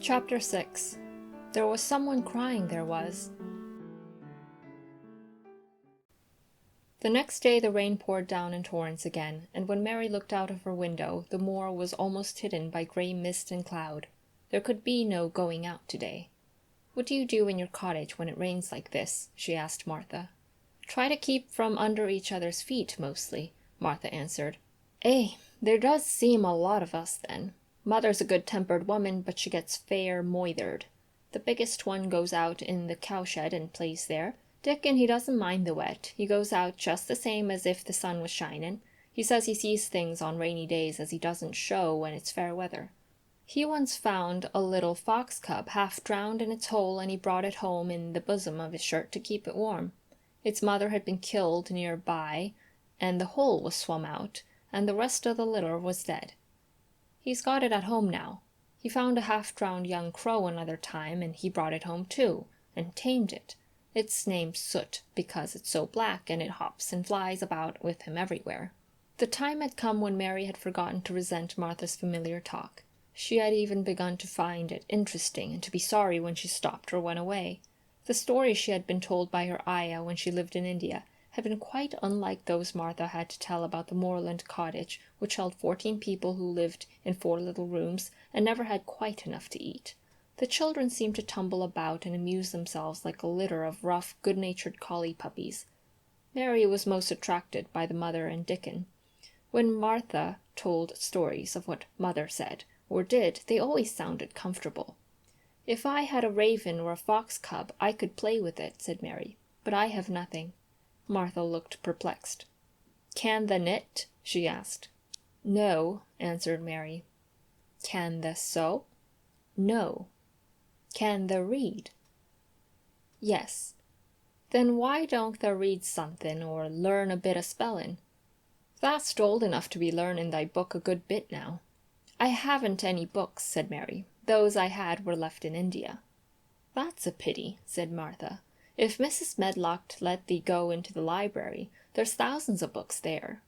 Chapter 6. There was someone crying, there was. The next day the rain poured down in torrents again, and when Mary looked out of her window, the moor was almost hidden by grey mist and cloud. There could be no going out today. "What do you do in your cottage when it rains like this?" she asked Martha. "Try to keep from under each other's feet, mostly," Martha answered. There does seem a lot of us then. Mother's a good-tempered woman, but she gets fair moithered. The biggest one goes out in the cowshed and plays there. Dickon, he doesn't mind the wet. He goes out just the same as if the sun was shinin'. He says he sees things on rainy days as he doesn't show when it's fair weather. He once found a little fox cub half drowned in its hole, and he brought it home in the bosom of his shirt to keep it warm. Its mother had been killed near by, and the hole was swum out, and the rest of the litter was dead. He's got it at home now. He found a half-drowned young crow another time, and he brought it home too, and tamed it. It's named Soot, because it's so black, and it hops and flies about with him everywhere." The time had come when Mary had forgotten to resent Martha's familiar talk. She had even begun to find it interesting, and to be sorry when she stopped or went away. The stories she had been told by her ayah when she lived in India had been quite unlike those Martha had to tell about the moorland cottage, which held 14 people who lived in 4 little rooms and never had quite enough to eat. The children seemed to tumble about and amuse themselves like a litter of rough, good-natured collie puppies. Mary was most attracted by the mother and Dickon. When Martha told stories of what Mother said or did, they always sounded comfortable. "If I had a raven or a fox cub, I could play with it," said Mary, "but I have nothing." Martha looked perplexed. "Can the knit?" she asked. "No," answered Mary. "Can the sew?" "No." "Can the read?" "Yes." "Then why don't the read somethin' or learn a bit o' spellin'? Thou'st old enough to be learnin' thy book a good bit now." "I haven't any books," said Mary. "Those I had were left in India." "That's a pity," said Martha. "If Mrs. Medlock'd let thee go into the library, there's thousands of books there."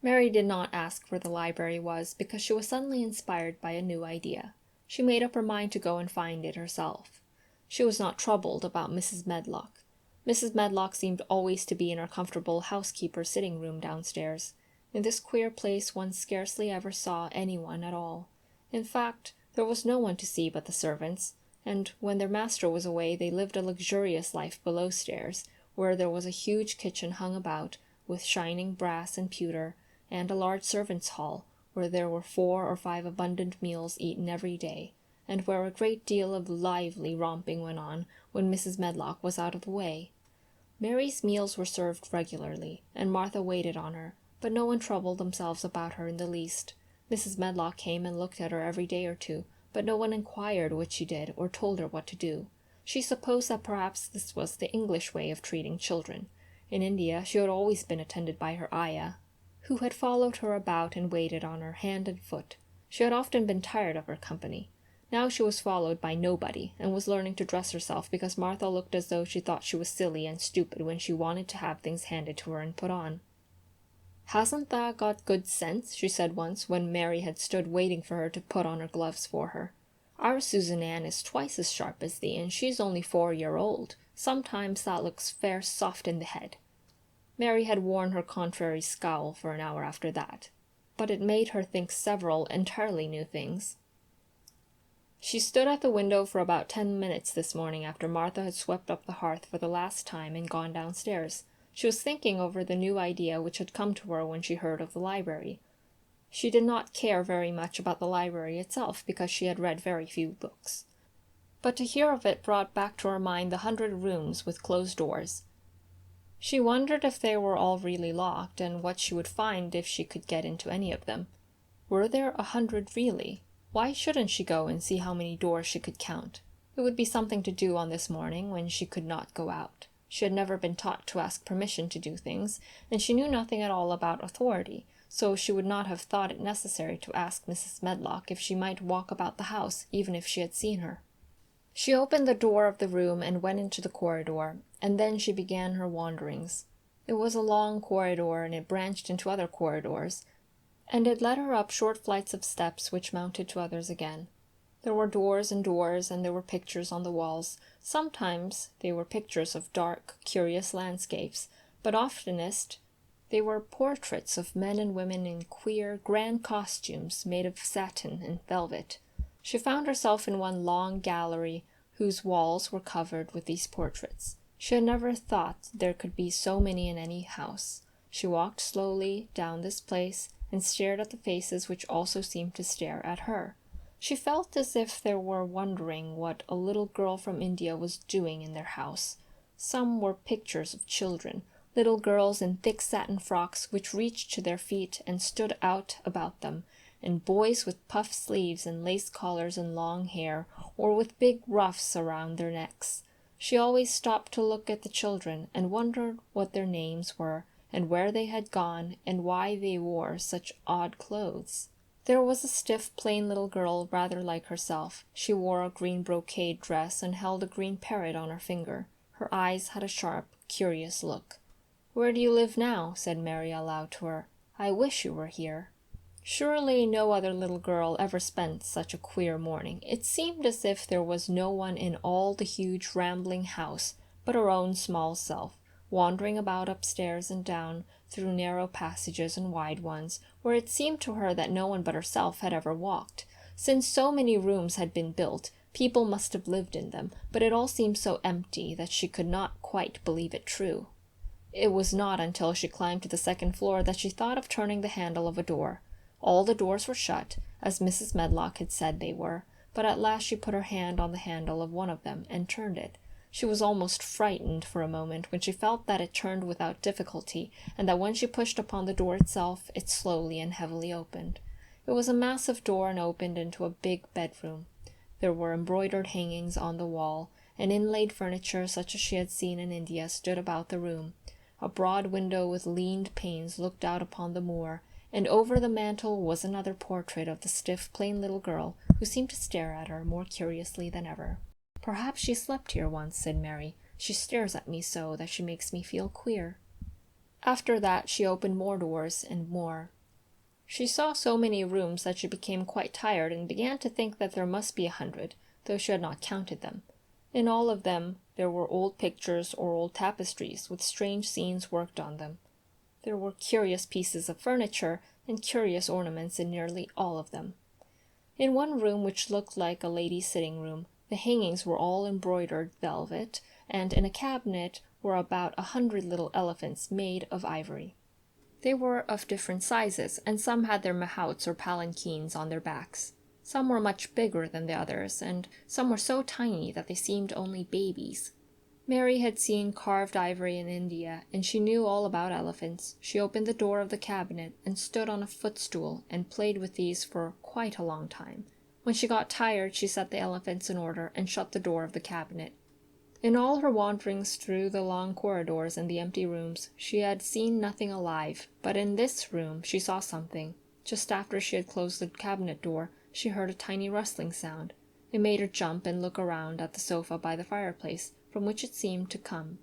Mary did not ask where the library was, because she was suddenly inspired by a new idea. She made up her mind to go and find it herself. She was not troubled about Mrs. Medlock. Mrs. Medlock seemed always to be in her comfortable housekeeper's sitting-room downstairs. In this queer place one scarcely ever saw anyone at all. In fact, there was no one to see but the servants, and when their master was away they lived a luxurious life below stairs, where there was a huge kitchen hung about with shining brass and pewter, and a large servants' hall, where there were 4 or 5 abundant meals eaten every day, and where a great deal of lively romping went on when Mrs. Medlock was out of the way. Mary's meals were served regularly, and Martha waited on her, but no one troubled themselves about her in the least. Mrs. Medlock came and looked at her every day or two, but no one inquired what she did or told her what to do. She supposed that perhaps this was the English way of treating children. In India she had always been attended by her ayah, who had followed her about and waited on her hand and foot. She had often been tired of her company. Now she was followed by nobody, and was learning to dress herself because Martha looked as though she thought she was silly and stupid when she wanted to have things handed to her and put on. "Hasn't thou got good sense?" she said once, when Mary had stood waiting for her to put on her gloves for her. "Our Susan Ann is twice as sharp as thee, and she's only 4-year-old. Sometimes thou looks fair soft in the head." Mary had worn her contrary scowl for an hour after that, but it made her think several entirely new things. She stood at the window for about 10 minutes this morning after Martha had swept up the hearth for the last time and gone downstairs. She was thinking over the new idea which had come to her when she heard of the library. She did not care very much about the library itself, because she had read very few books. But to hear of it brought back to her mind the 100 rooms with closed doors. She wondered if they were all really locked, and what she would find if she could get into any of them. Were there 100 really? Why shouldn't she go and see how many doors she could count? It would be something to do on this morning when she could not go out. She had never been taught to ask permission to do things, and she knew nothing at all about authority, so she would not have thought it necessary to ask Mrs. Medlock if she might walk about the house, even if she had seen her. She opened the door of the room and went into the corridor, and then she began her wanderings. It was a long corridor, and it branched into other corridors, and it led her up short flights of steps which mounted to others again. There were doors, and there were pictures on the walls. Sometimes they were pictures of dark, curious landscapes, but oftenest they were portraits of men and women in queer, grand costumes made of satin and velvet. She found herself in one long gallery whose walls were covered with these portraits. She had never thought there could be so many in any house. She walked slowly down this place and stared at the faces which also seemed to stare at her. She felt as if they were wondering what a little girl from India was doing in their house. Some were pictures of children, little girls in thick satin frocks which reached to their feet and stood out about them, and boys with puffed sleeves and lace collars and long hair, or with big ruffs around their necks. She always stopped to look at the children and wondered what their names were, and where they had gone, and why they wore such odd clothes. There was a stiff, plain little girl rather like herself. She wore a green brocade dress and held a green parrot on her finger. Her eyes had a sharp, curious look. "Where do you live now?" said Mary aloud to her. "I wish you were here." Surely no other little girl ever spent such a queer morning. It seemed as if there was no one in all the huge rambling house but her own small self, wandering about upstairs and down through narrow passages and wide ones, where it seemed to her that no one but herself had ever walked. Since so many rooms had been built, people must have lived in them, but it all seemed so empty that she could not quite believe it true. It was not until she climbed to the second floor that she thought of turning the handle of a door. All the doors were shut, as Mrs. Medlock had said they were, but at last she put her hand on the handle of one of them and turned it. She was almost frightened for a moment when she felt that it turned without difficulty, and that when she pushed upon the door itself, it slowly and heavily opened. It was a massive door and opened into a big bedroom. There were embroidered hangings on the wall, and inlaid furniture such as she had seen in India stood about the room. A broad window with leaned panes looked out upon the moor, and over the mantel was another portrait of the stiff, plain little girl, who seemed to stare at her more curiously than ever. "Perhaps she slept here once," said Mary. "She stares at me so that she makes me feel queer." After that she opened more doors and more. She saw so many rooms that she became quite tired and began to think that there must be 100, though she had not counted them. In all of them there were old pictures or old tapestries with strange scenes worked on them. There were curious pieces of furniture and curious ornaments in nearly all of them. In one room, which looked like a lady's sitting room, the hangings were all embroidered velvet, and in a cabinet were about 100 little elephants made of ivory. They were of different sizes, and some had their mahouts or palanquins on their backs. Some were much bigger than the others, and some were so tiny that they seemed only babies. Mary had seen carved ivory in India, and she knew all about elephants. She opened the door of the cabinet and stood on a footstool and played with these for quite a long time. When she got tired, she set the elephants in order and shut the door of the cabinet. In all her wanderings through the long corridors and the empty rooms, she had seen nothing alive, but in this room she saw something. Just after she had closed the cabinet door, she heard a tiny rustling sound. It made her jump and look around at the sofa by the fireplace, from which it seemed to come.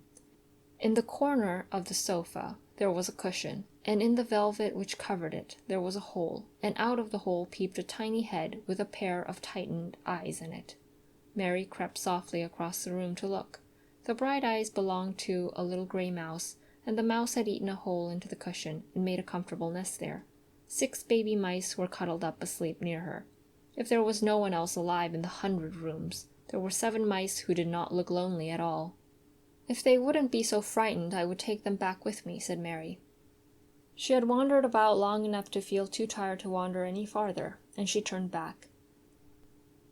In the corner of the sofa there was a cushion, and in the velvet which covered it there was a hole, and out of the hole peeped a tiny head with a pair of tightened eyes in it. Mary crept softly across the room to look. The bright eyes belonged to a little gray mouse, and the mouse had eaten a hole into the cushion and made a comfortable nest there. 6 baby mice were cuddled up asleep near her. If there was no one else alive in the 100 rooms, there were 7 mice who did not look lonely at all. "If they wouldn't be so frightened, I would take them back with me," said Mary. She had wandered about long enough to feel too tired to wander any farther, and she turned back.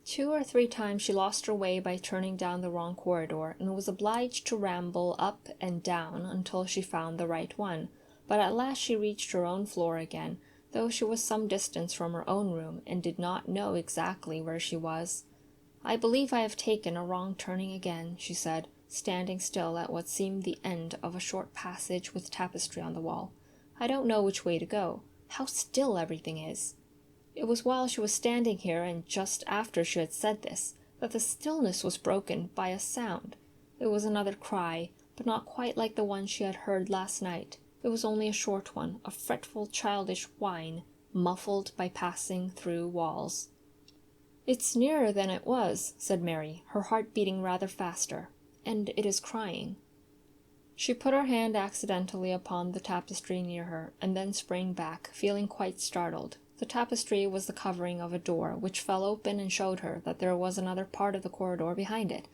2 or 3 times she lost her way by turning down the wrong corridor, and was obliged to ramble up and down until she found the right one, but at last she reached her own floor again, though she was some distance from her own room, and did not know exactly where she was. "I believe I have taken a wrong turning again," she said, standing still at what seemed the end of a short passage with tapestry on the wall. "I don't know which way to go. How still everything is!" It was while she was standing here, and just after she had said this, that the stillness was broken by a sound. It was another cry, but not quite like the one she had heard last night. It was only a short one, a fretful childish whine, muffled by passing through walls. "It's nearer than it was," said Mary, her heart beating rather faster, "and it is crying." She put her hand accidentally upon the tapestry near her, and then sprang back, feeling quite startled. The tapestry was the covering of a door, which fell open and showed her that there was another part of the corridor behind it,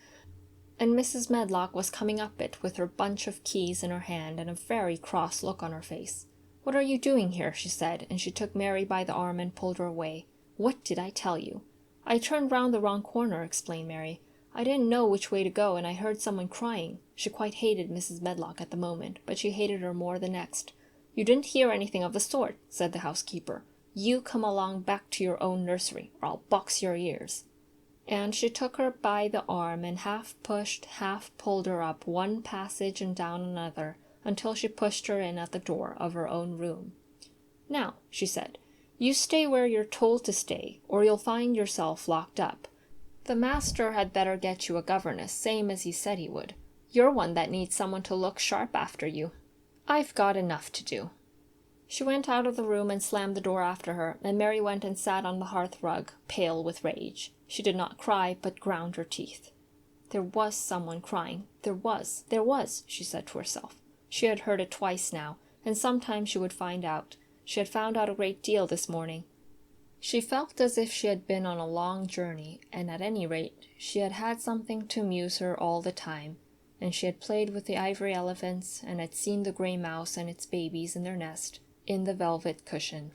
and Mrs. Medlock was coming up it with her bunch of keys in her hand and a very cross look on her face. "What are you doing here?" she said, and she took Mary by the arm and pulled her away. "What did I tell you?" "I turned round the wrong corner," explained Mary. "I didn't know which way to go, and I heard someone crying." She quite hated Mrs. Medlock at the moment, but she hated her more the next. "You didn't hear anything of the sort," said the housekeeper. "You come along back to your own nursery, or I'll box your ears." And she took her by the arm and half pushed, half pulled her up one passage and down another, until she pushed her in at the door of her own room. "Now," she said, "you stay where you're told to stay, or you'll find yourself locked up. The master had better get you a governess, same as he said he would. You're one that needs someone to look sharp after you. I've got enough to do." She went out of the room and slammed the door after her, and Mary went and sat on the hearth rug, pale with rage. She did not cry, but ground her teeth. There was someone crying. There was, she said to herself. She had heard it twice now, and sometime she would find out. She had found out a great deal this morning. She felt as if she had been on a long journey, and at any rate she had had something to amuse her all the time, and she had played with the ivory elephants, and had seen the gray mouse and its babies in their nest, in the velvet cushion.